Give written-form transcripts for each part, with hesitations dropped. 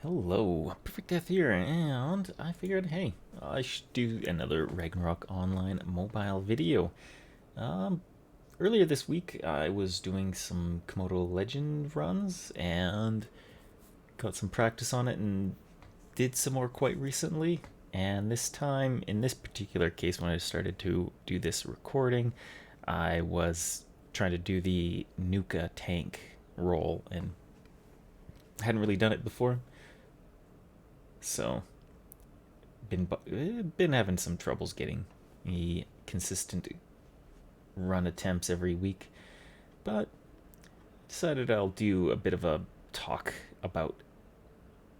Hello, Perfect Death here, and I figured, hey, I should do another Ragnarok Online Mobile video. Um, Earlier this week, I was doing some Comodo Legend runs and got some practice on it and did some more quite recently. And this time, in this particular case, when I started to do this recording, I was trying to do the Nuka tank role and hadn't really done it before. So been having some troubles getting a consistent run attempts every week, but decided I'll do a bit of a talk about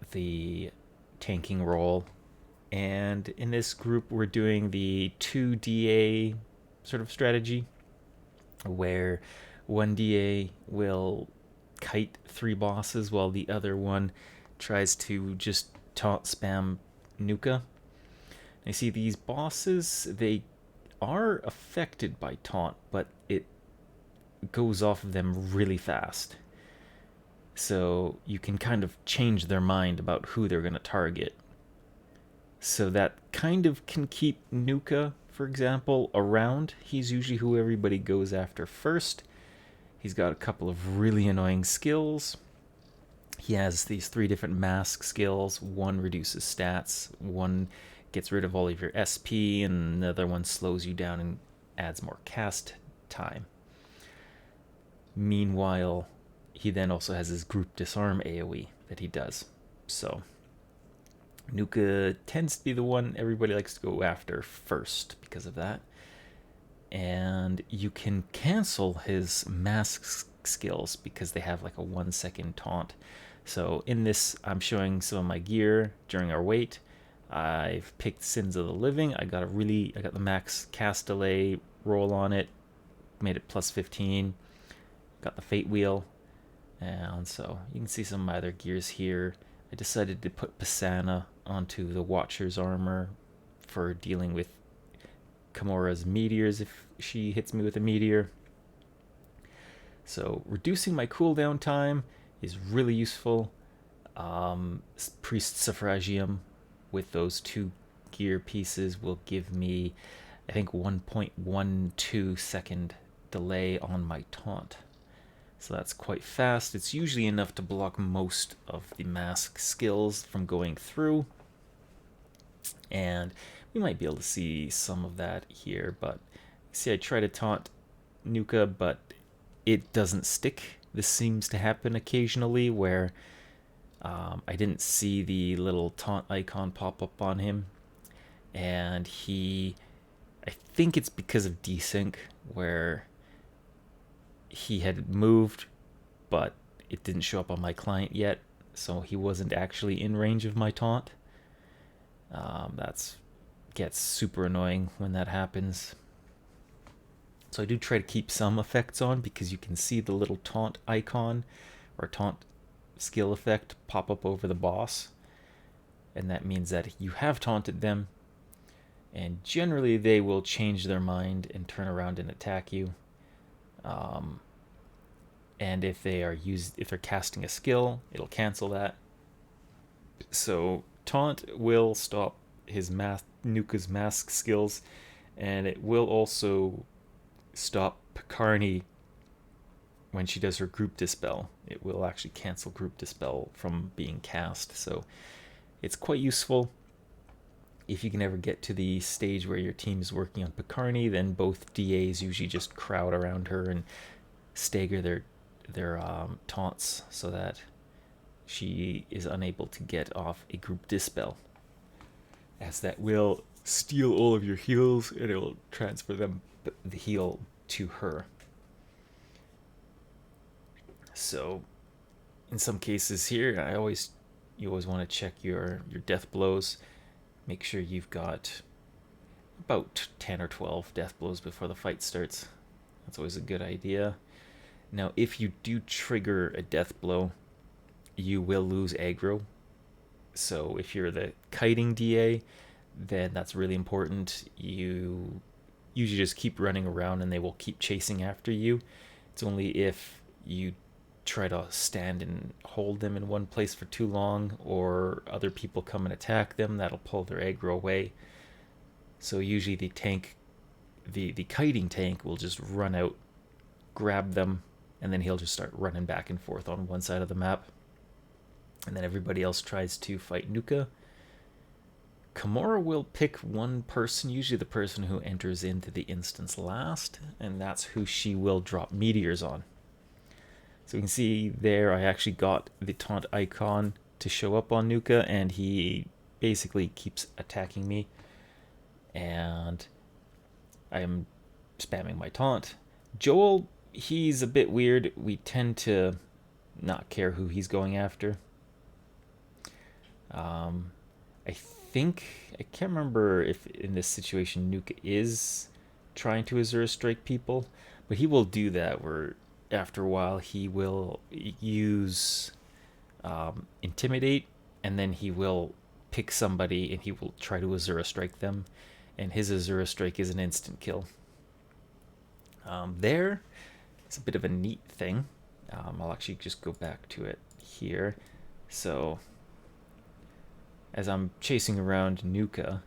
the tanking role. And in this group, we're doing the 2 DA sort of strategy where one DA will kite three bosses while the other one tries to just taunt spam Nuka. I see these bosses, they are affected by taunt, but it goes off of them really fast. So you can kind of change their mind about who they're going to target. So that kind of can keep Nuka, for example, around. He's usually who everybody goes after first. He's got a couple of really annoying skills. He has these three different mask skills. One reduces stats, one gets rid of all of your SP, and another one slows you down and adds more cast time. Meanwhile, he then also has his group disarm AoE that he does. So, Nuka tends to be the one everybody likes to go after first because of that. And you can cancel his mask skills because they have like a 1 second taunt. So in this, I'm showing some of my gear during our wait. I've picked Sins of the Living. I got the max cast delay roll on it, made it plus 15. Got the Fate Wheel, and so you can see some of my other gears here. I decided to put Pisana onto the Watcher's armor for dealing with Kamora's meteors if she hits me with a meteor. So reducing my cooldown time is really useful. Priest Suffragium with those two gear pieces will give me, I think, 1.12 second delay on my taunt. So that's quite fast. It's usually enough to block most of the mask skills from going through. And we might be able to see some of that here, but see, I try to taunt Nuka, but it doesn't stick. This seems to happen occasionally where I didn't see the little taunt icon pop up on him, and I think it's because of desync, where he had moved, but it didn't show up on my client yet, so he wasn't actually in range of my taunt. That's gets super annoying when that happens. So I do try to keep some effects on because you can see the little taunt icon or taunt skill effect pop up over the boss, and that means that you have taunted them, and generally they will change their mind and turn around and attack you. And if they're casting a skill, it'll cancel that. So taunt will stop Nuka's mask skills, and it will also stop Picarni when she does her group dispel. It will actually cancel group dispel from being cast, so it's quite useful. If you can ever get to the stage where your team is working on Picarni, then both DAs usually just crowd around her and stagger their taunts so that she is unable to get off a group dispel, as that will steal all of your heals and it will transfer the heal to her. So in some cases here, you always want to check your death blows. Make sure you've got about 10 or 12 death blows before the fight starts. That's always a good idea. Now, if you do trigger a death blow, you will lose aggro. So if you're the kiting DA, then that's really important. You usually just keep running around and they will keep chasing after you. It's only if you try to stand and hold them in one place for too long, or other people come and attack them. That'll pull their aggro away. So usually the kiting tank will just run out, grab them, and then he'll just start running back and forth on one side of the map. And then everybody else tries to fight Nuka. Kimura will pick one person, usually the person who enters into the instance last, and that's who she will drop meteors on. So you can see there I actually got the taunt icon to show up on Nuka, and he basically keeps attacking me. And I am spamming my taunt. Joel, he's a bit weird. We tend to not care who he's going after. I can't remember if in this situation Nuka is trying to Azura strike people, but he will do that where after a while he will use intimidate, and then he will pick somebody and he will try to Azura strike them, and his Azura strike is an instant kill. There, it's a bit of a neat thing. I'll actually just go back to it here. So as I'm chasing around Nuka,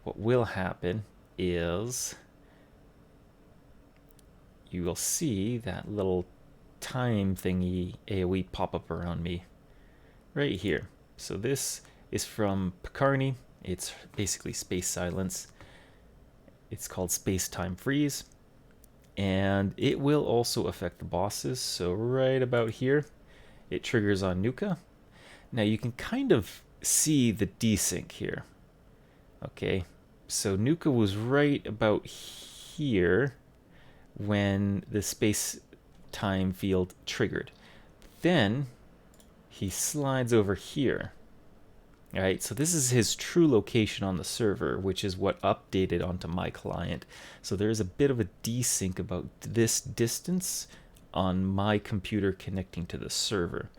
what will happen is you will see that little time thingy AoE pop up around me right here. So this is from Picarni. It's basically space silence. It's called space-time freeze, and it will also affect the bosses. So right about here, it triggers on Nuka. Now you can kind of see the desync here. Okay, so Nuka was right about here when the space-time field triggered. Then he slides over here. All right, so this is his true location on the server, which is what updated onto my client. So there is a bit of a desync about this distance on my computer connecting to the server.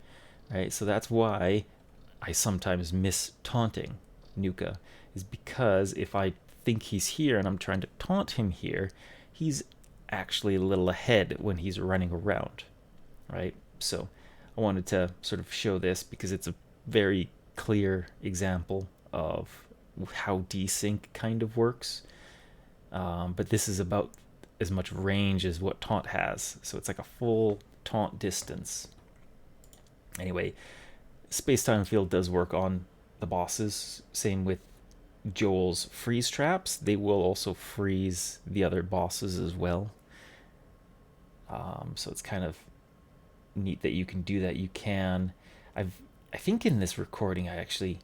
All right, so that's why I sometimes miss taunting Nuka, is because if I think he's here and I'm trying to taunt him here, he's actually a little ahead when he's running around, right? So I wanted to sort of show this because it's a very clear example of how desync kind of works. But this is about as much range as what taunt has, so it's like a full taunt distance. Anyway, space-time field does work on the bosses. Same with Joel's freeze traps. They will also freeze the other bosses as well. So it's kind of neat that you can do that. You can. I think in this recording I actually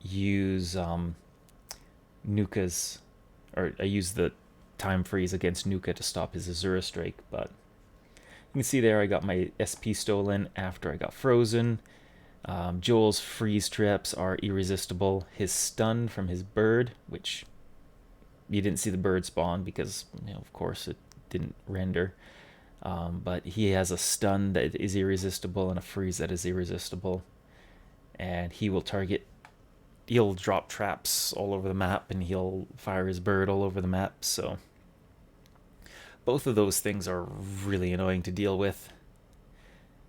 use Nuka's, or I use the time freeze against Nuka to stop his Azura strike. But you can see there I got my SP stolen after I got frozen. Joel's freeze traps are irresistible. His stun from his bird, which you didn't see the bird spawn because, of course, it didn't render. But he has a stun that is irresistible and a freeze that is irresistible. And he will he'll drop traps all over the map, and he'll fire his bird all over the map. So both of those things are really annoying to deal with.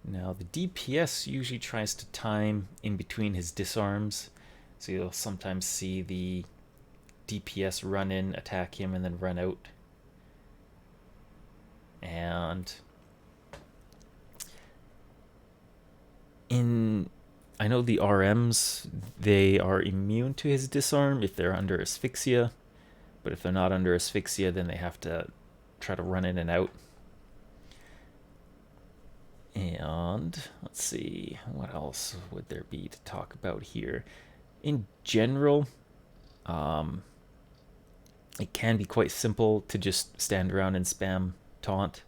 Now, the DPS usually tries to time in between his disarms, so you'll sometimes see the DPS run in, attack him, and then run out. And I know the RMs, they are immune to his disarm if they're under asphyxia, but if they're not under asphyxia, then they have to try to run in and out. And let's see, what else would there be to talk about here? In general, it can be quite simple to just stand around and spam taunt.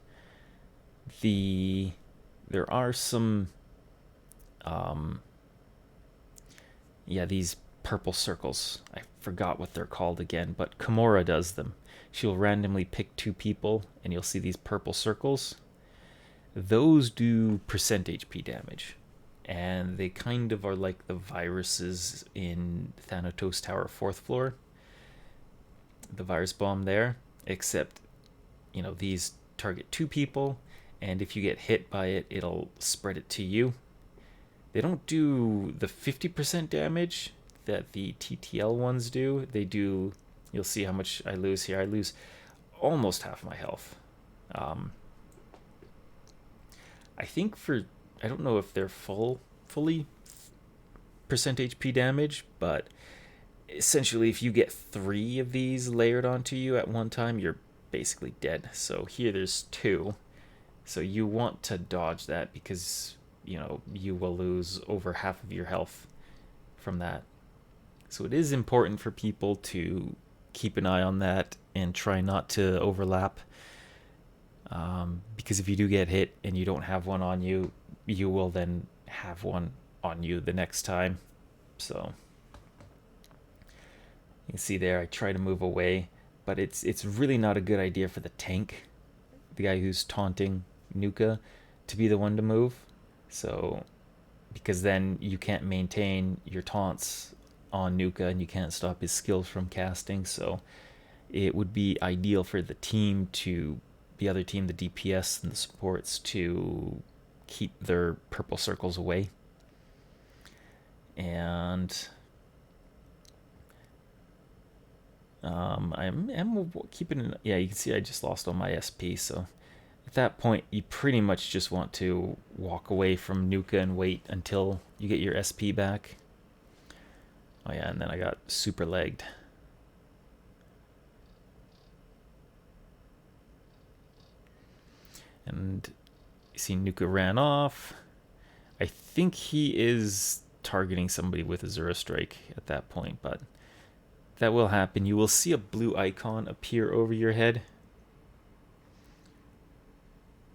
There are some, these purple circles. I forgot what they're called again, but Kimura does them. She'll randomly pick two people, and you'll see these purple circles. Those do percent HP damage, and they kind of are like the viruses in Thanatos Tower 4th floor. The virus bomb there, except, these target two people, and if you get hit by it, it'll spread it to you. They don't do the 50% damage that the TTL ones do. They do, you'll see how much I lose here. I lose almost half my health. Um, I think I don't know if they're fully percent HP damage, but essentially if you get 3 of these layered onto you at one time, you're basically dead. So here there's 2. So you want to dodge that because, you will lose over half of your health from that. So it is important for people to keep an eye on that and try not to overlap. Because if you do get hit and you don't have one on you, you will then have one on you the next time. So you can see there, I try to move away, but it's really not a good idea for the tank, the guy who's taunting Nuka, to be the one to move. So because then you can't maintain your taunts on Nuka and you can't stop his skills from casting. So it would be ideal for the other team, the DPS and the supports, to keep their purple circles away. And I'm keeping yeah, you can see I just lost all my SP, so at that point you pretty much just want to walk away from Nuka and wait until you get your SP back. Oh yeah, and then I got super legged. And you see Nuka ran off. I think he is targeting somebody with Azura Strike at that point, but that will happen. You will see a blue icon appear over your head.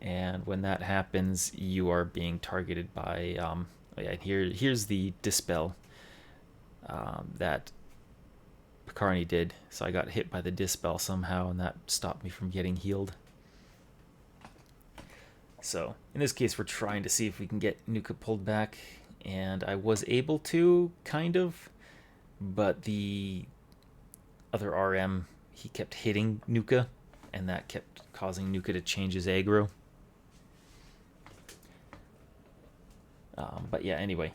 And when that happens, you are being targeted by... here's the Dispel that Picarni did. So I got hit by the Dispel somehow, and that stopped me from getting healed. So in this case, we're trying to see if we can get Nuka pulled back, and I was able to, kind of, but the other RM, he kept hitting Nuka, and that kept causing Nuka to change his aggro. But yeah, anyway,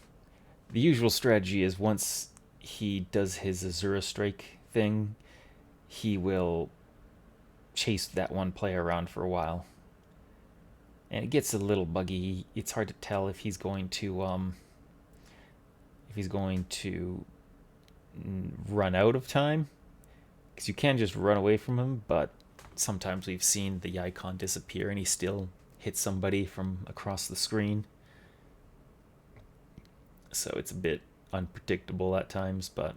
the usual strategy is once he does his Azura Strike thing, he will chase that one player around for a while. And it gets a little buggy. It's hard to tell if he's going to run out of time, because you can just run away from him, but sometimes we've seen the icon disappear and he still hits somebody from across the screen. So it's a bit unpredictable at times. But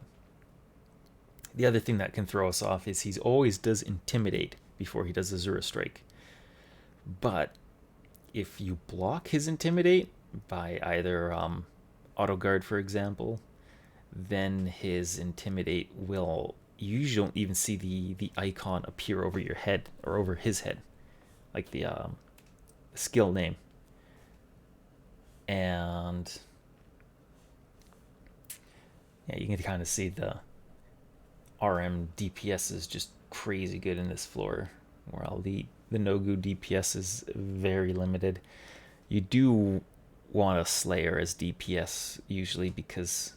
the other thing that can throw us off is he always does Intimidate before he does Azura Strike. But if you block his Intimidate by either Auto Guard, for example, then his Intimidate will... You don't even see the icon appear over your head, or over his head, like the skill name. And yeah, you can kind of see the RM DPS is just crazy good in this floor, while the Nogu DPS is very limited. You do want a Slayer as DPS usually, because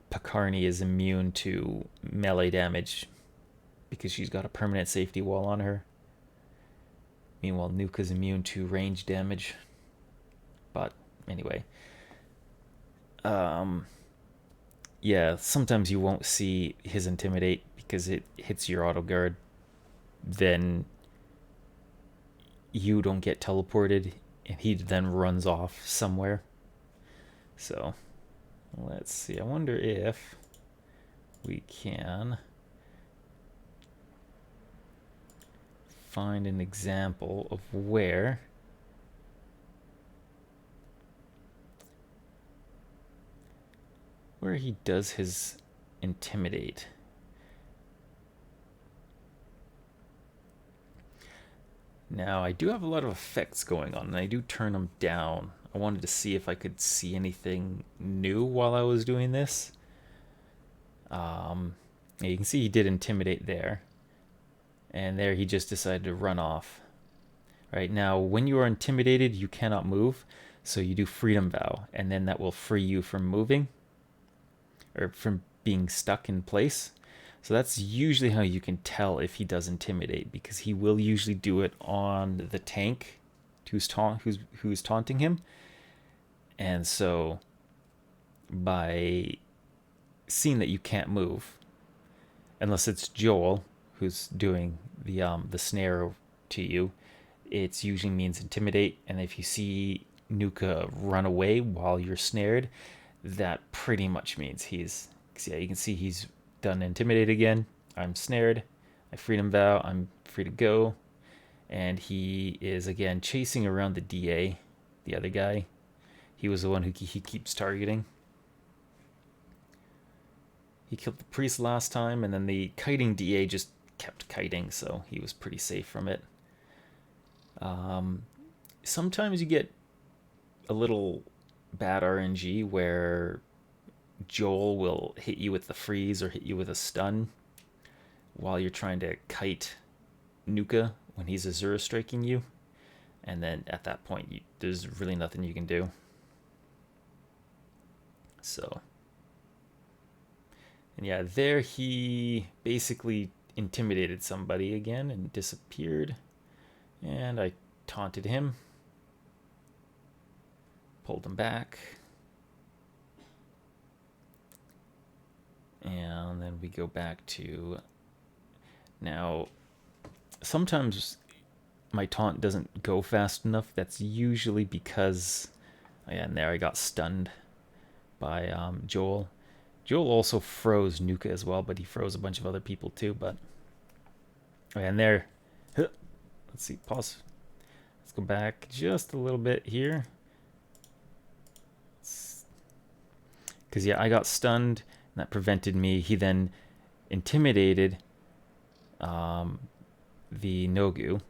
Picarni is immune to melee damage because she's got a permanent safety wall on her. Meanwhile, Nuka's immune to range damage. But anyway, yeah, sometimes you won't see his Intimidate because it hits your auto guard. Then you don't get teleported, and he then runs off somewhere. So let's see. I wonder if we can find an example of where he does his Intimidate. Now, I do have a lot of effects going on, and I do turn them down. I wanted to see if I could see anything new while I was doing this. Yeah, you can see he did Intimidate there. And there he just decided to run off. Right now, when you are intimidated, you cannot move. So you do Freedom Vow, and then that will free you from moving or from being stuck in place. So that's usually how you can tell if he does intimidate, because he will usually do it on the tank who's taunting him. And so by seeing that you can't move, unless it's Joel who's doing the snare to you, it usually means intimidate. And if you see Nuka run away while you're snared, that pretty much means yeah, you can see he's done intimidate again. I'm snared. I freedom vow. I'm free to go. And he is again chasing around the DA, the other guy. He was the one who he keeps targeting. He killed the priest last time, and then the kiting DA just kept kiting, so he was pretty safe from it. Sometimes you get a little bad RNG where Joel will hit you with the freeze or hit you with a stun while you're trying to kite Nuka when he's Azura striking you. And then at that point, there's really nothing you can do. So, and yeah, there he basically intimidated somebody again and disappeared. And I taunted him, pulled him back. And then we go back to, now, sometimes my taunt doesn't go fast enough. That's usually because, and there I got stunned by Joel. Joel also froze Nuka as well, but he froze a bunch of other people too. But, and there, let's see, pause. Let's go back just a little bit here. Because, yeah, I got stunned, and that prevented me. He then intimidated the Nogu,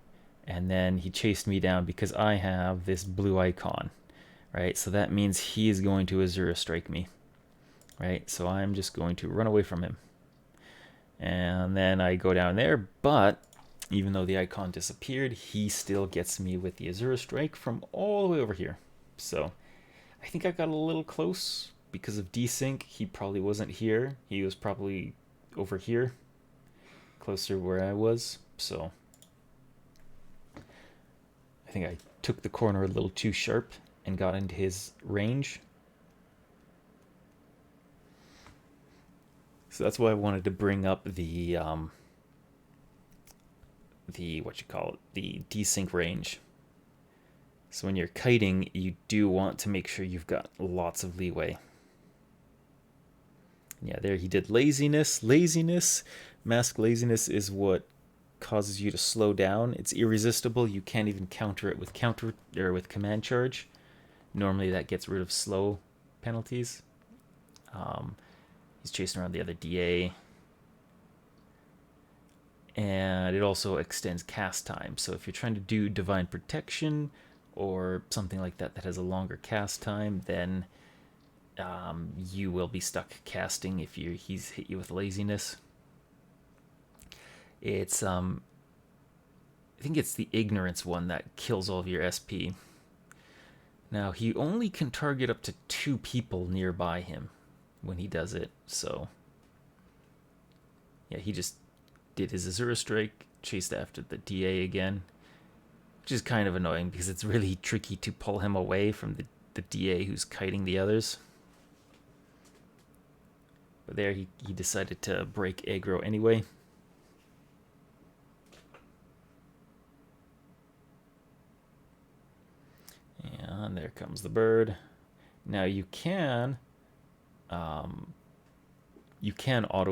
and then he chased me down because I have this blue icon, right? So that means he is going to Azura strike me, right? So I'm just going to run away from him. And then I go down there, but even though the icon disappeared, he still gets me with the Azura strike from all the way over here. So I think I got a little close because of desync. He probably wasn't here. He was probably over here, closer where I was. So I think I took the corner a little too sharp and got into his range. So that's why I wanted to bring up the the desync range. So when you're kiting, you do want to make sure you've got lots of leeway. Yeah, there he did laziness. Mask laziness is what causes you to slow down. It's irresistible. You can't even counter it with command charge. Normally that gets rid of slow penalties. He's chasing around the other DA. And it also extends cast time. So if you're trying to do Divine Protection or something like that that has a longer cast time, then you will be stuck casting if he's hit you with laziness. It's I think it's the ignorance one that kills all of your SP. Now he only can target up to 2 people nearby him when he does it. So yeah, he just did his Azura strike, chased after the DA again, which is kind of annoying because it's really tricky to pull him away from the DA who's kiting the others. But there he decided to break aggro anyway. And there comes the bird. Now you can auto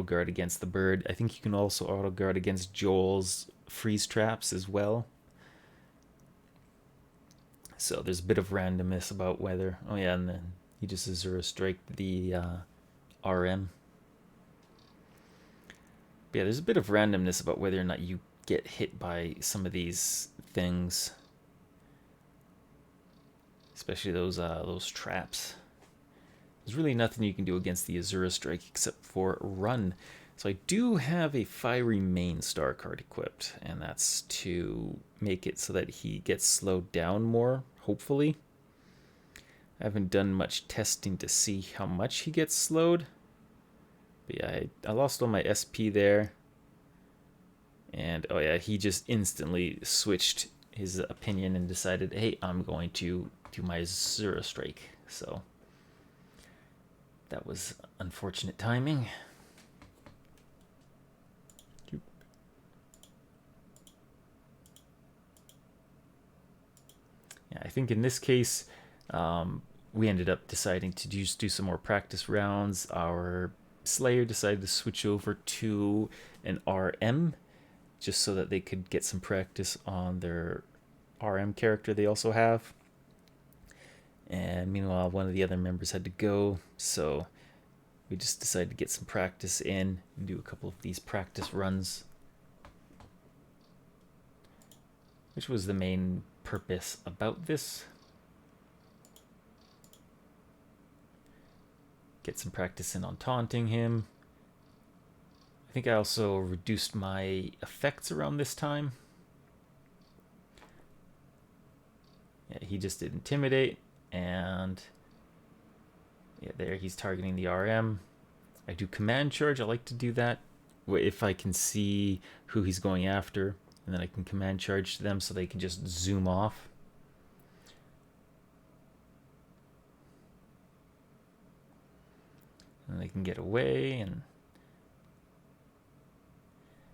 guard against the bird. I think you can also auto guard against Joel's freeze traps as well. So there's a bit of randomness about whether. Oh yeah, and then he just Azura strike the RM. But yeah, there's a bit of randomness about whether or not you get hit by some of these things, especially those traps. There's really nothing you can do against the Azura strike except for run. So I do have a fiery main star card equipped, and that's to make it so that he gets slowed down more, hopefully. I haven't done much testing to see how much he gets slowed. But yeah, I lost all my SP there. And oh yeah, he just instantly switched his opinion and decided, hey, I'm going to do my Zero Strike. So that was unfortunate timing. Yeah, I think in this case, we ended up deciding to just do some more practice rounds. Our Slayer decided to switch over to an RM just so that they could get some practice on their RM character they also have. And meanwhile, one of the other members had to go, so we just decided to get some practice in and do a couple of these practice runs, which was the main purpose about this. Get some practice in on taunting him. I think I also reduced my effects around this time. Yeah, he just did Intimidate, and yeah, there he's targeting the RM. I do Command Charge. I like to do that if I can see who he's going after, and then I can Command Charge to them so they can just zoom off. And they can get away. And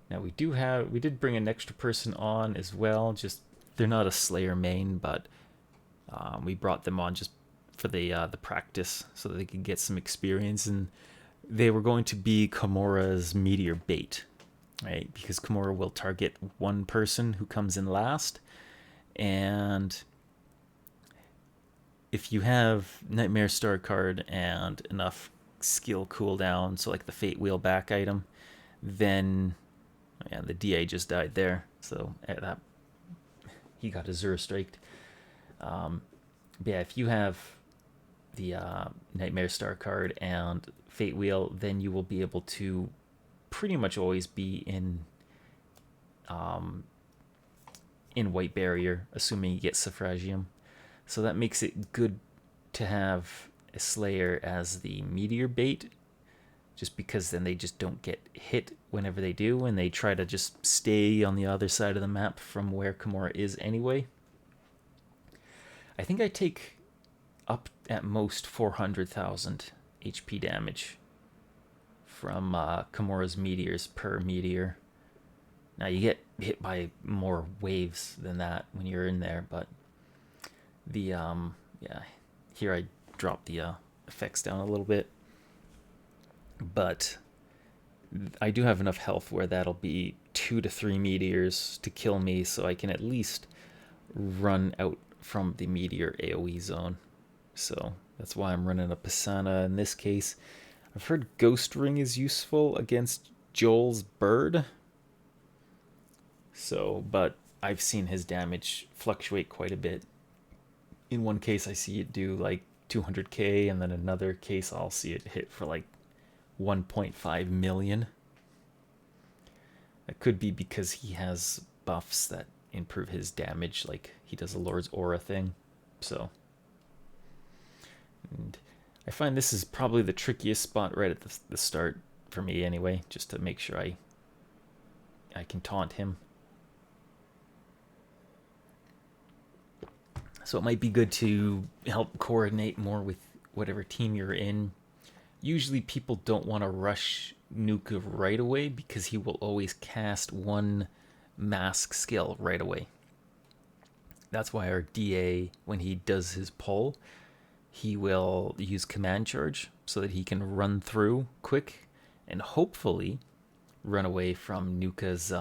now we did bring an extra person on as well. Just they're not a Slayer main, but we brought them on just for the practice so that they could get some experience. And they were going to be Komora's meteor bait, right? Because Komora will target one person who comes in last, and if you have Nightmare Star card and enough skill cooldown, so like the Fate Wheel back item, then yeah, the DA just died there. So at that, he got Azura Striked. But yeah, if you have the Nightmare Star card and Fate Wheel, then you will be able to pretty much always be in White Barrier, assuming you get Suffragium. So that makes it good to have a Slayer as the meteor bait, just because then they just don't get hit whenever they do, and they try to just stay on the other side of the map from where Komora is anyway. I think I take up at most 400,000 HP damage from Komora's meteors per meteor. Now you get hit by more waves than that when you're in there, but the yeah, here I dropped the effects down a little bit, but I do have enough health where that'll be 2 to 3 meteors to kill me, so I can at least run out from the meteor AoE zone. So that's why I'm running a Pisana in this case. I've heard Ghost Ring is useful against Joel's bird. So, but I've seen his damage fluctuate quite a bit. In one case I see it do like 200k, and then another case I'll see it hit for like 1.5 million. That could be because he has buffs that improve his damage, like he does a Lord's Aura thing. So, and I find this is probably the trickiest spot right at the start for me anyway, just to make sure I can taunt him. So it might be good to help coordinate more with whatever team you're in. Usually people don't want to rush Nuka right away because he will always cast one mask skill right away. That's why our DA, when he does his pull, he will use Command Charge so that he can run through quick and hopefully run away from Nuka's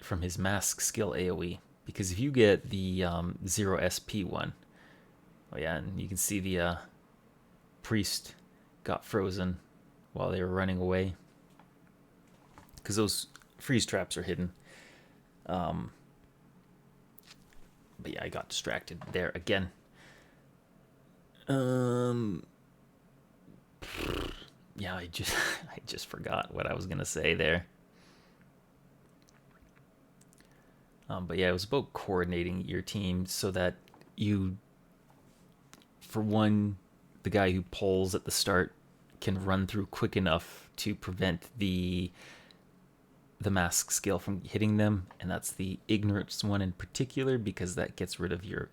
from his mask skill AoE. Because if you get the 0 SP one, oh yeah, and you can see the priest got frozen while they were running away. Because those freeze traps are hidden. But yeah, I got distracted there again. Yeah, yeah, I just I just forgot what I was gonna say there. But yeah, it was about coordinating your team so that you, for one, the guy who pulls at the start can run through quick enough to prevent the mask skill from hitting them, and that's the ignorance one in particular because that gets rid of your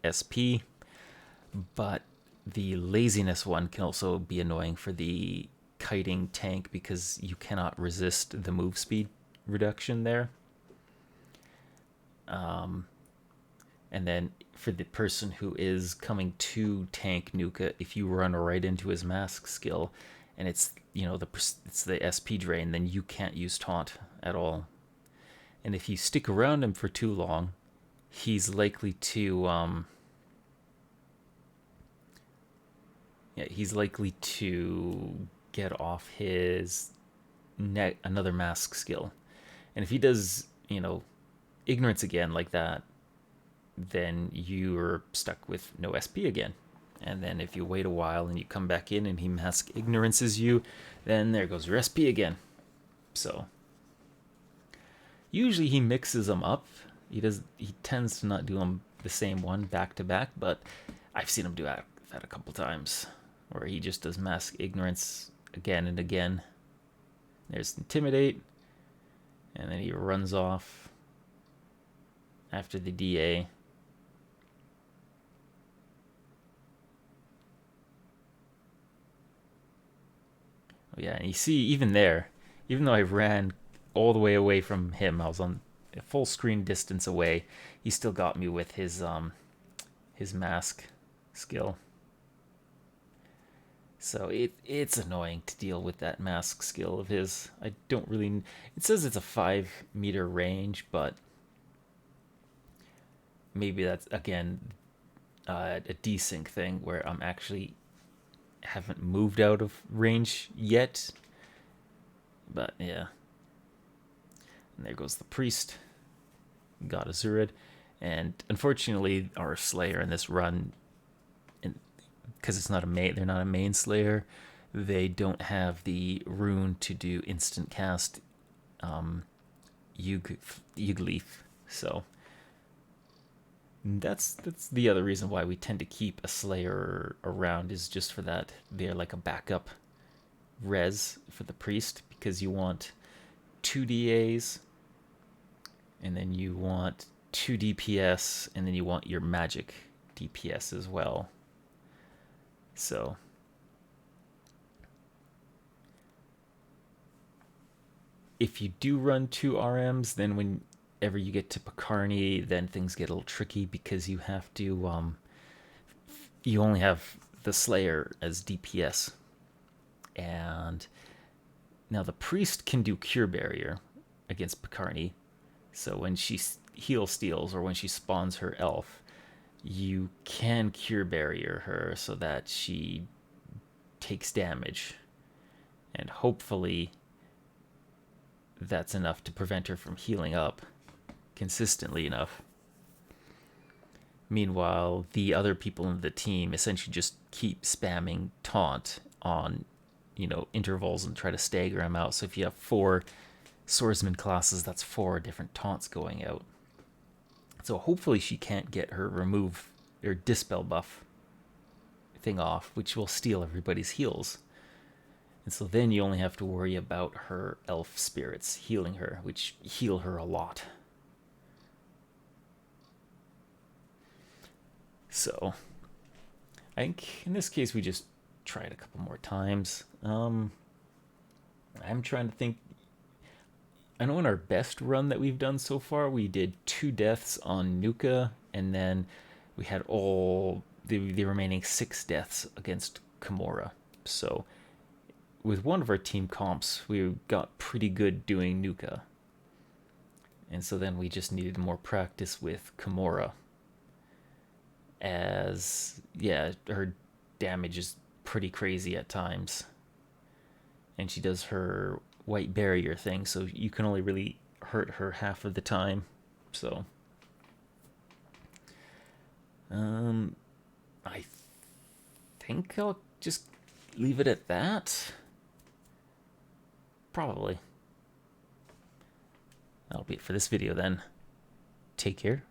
SP. But the laziness one can also be annoying for the kiting tank because you cannot resist the move speed reduction there. Um, and then for the person who is coming to tank Nuka, if you run right into his mask skill, and it's the SP drain, then you can't use taunt at all. And if you stick around him for too long, he's likely to get off his another mask skill. And if he does, ignorance again like that, then you're stuck with no SP again. And then if you wait a while and you come back in and he mask ignorances you, then there goes your SP again. So usually he mixes them up. He tends to not do them the same one back to back, but I've seen him do that a couple times where he just does mask ignorance again and again. There's intimidate, and then he runs off after the DA. Oh, yeah, and you see, even there, even though I ran all the way away from him, I was on a full screen distance away. He still got me with his mask skill. So it's annoying to deal with that mask skill of his. I don't really. It says it's a 5 meter range, but maybe that's again a desync thing where I'm actually haven't moved out of range yet. But yeah. And there goes the priest. Got Azurid. And unfortunately, our Slayer in this run, because it's not a main, they're not a main Slayer. They don't have the rune to do instant cast Yugleaf. So that's the other reason why we tend to keep a Slayer around, is just for that. They're like a backup res for the priest, because you want 2 DAs, and then you want 2 DPS, and then you want your magic DPS as well. So if you do run 2 RMs, then whenever you get to Pacarni, then things get a little tricky because you have to you only have the Slayer as DPS. And now the priest can do Cure Barrier against Pacarni. So when she heal steals or when she spawns her elf, you can Cure Barrier her so that she takes damage. And hopefully that's enough to prevent her from healing up consistently enough. Meanwhile, the other people in the team essentially just keep spamming taunt on, intervals and try to stagger them out. So if you have 4 swordsman classes, that's 4 different taunts going out. So hopefully she can't get her remove or dispel buff thing off, which will steal everybody's heals. And so then you only have to worry about her elf spirits healing her, which heal her a lot. So I think in this case we just try it a couple more times. I'm trying to think. I know in our best run that we've done so far, we did 2 deaths on Nuka, and then we had all the remaining 6 deaths against Kimura. So with one of our team comps, we got pretty good doing Nuka. And so then we just needed more practice with Kimura. As, yeah, her damage is pretty crazy at times. And she does her white barrier thing, so you can only really hurt her half of the time. So I think I'll just leave it at that. Probably. That'll be it for this video then. Take care.